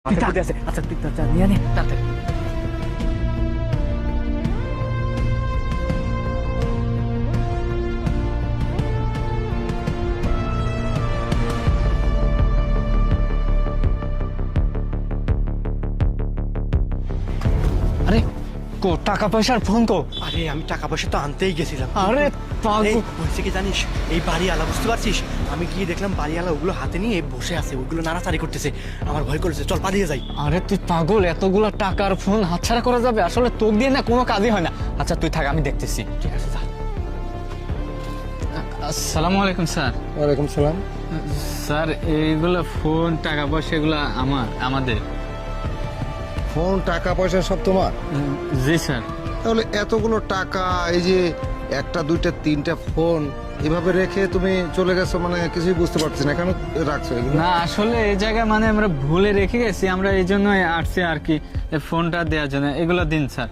আচ্ছা তুই যা নিয়ে নে তাড়াতাড়ি। আরে কো টাকা পয়সার ফোন কো? আরে আমি টাকা পয়সা তো আনতেই গেছিলাম। আরে এই হয়েছে কি জানিস, এই বাড়িওয়ালা বুঝতে পারছিস, আমি গিয়ে দেখলাম বাড়িওয়ালা ওগুলো হাতে নিয়ে বসে আছে, ওগুলো নাড়াচাড়ি করতেছে। আমার ভয় করেছে, চল পালিয়ে যাই। আরে তুই পাগল, এতগুলো টাকার ফোন হাতছাড়া করা যাবে? আসলে তোক দিয়ে না কোনো কাজই হয় না। আচ্ছা তুই থাক, আমি দেখতেছি। ঠিক আছে যা। আসসালামু আলাইকুম স্যার। ওয়ালাইকুম সালাম। স্যার এইগুলো ফোন টাকা পয়সা এগুলো আমাদের। ফোন টাকা পয়সা সব তোমার? জি স্যার। তাহলে এতগুলো টাকা, এই যে একটা দুইটা তিনটা ফোন এভাবে রেখে তুমি চলে গেছো, মানে কিছুই বুঝতে পারছি না, কেন রাখছো এগুলো? না আসলে এই জায়গায় মানে আমরা ভুলে রেখে গেছি, আমরা এই জন্যই আসছি আর কি, এই ফোনটা দেওয়ার জন্য। এগুলো দিন স্যার।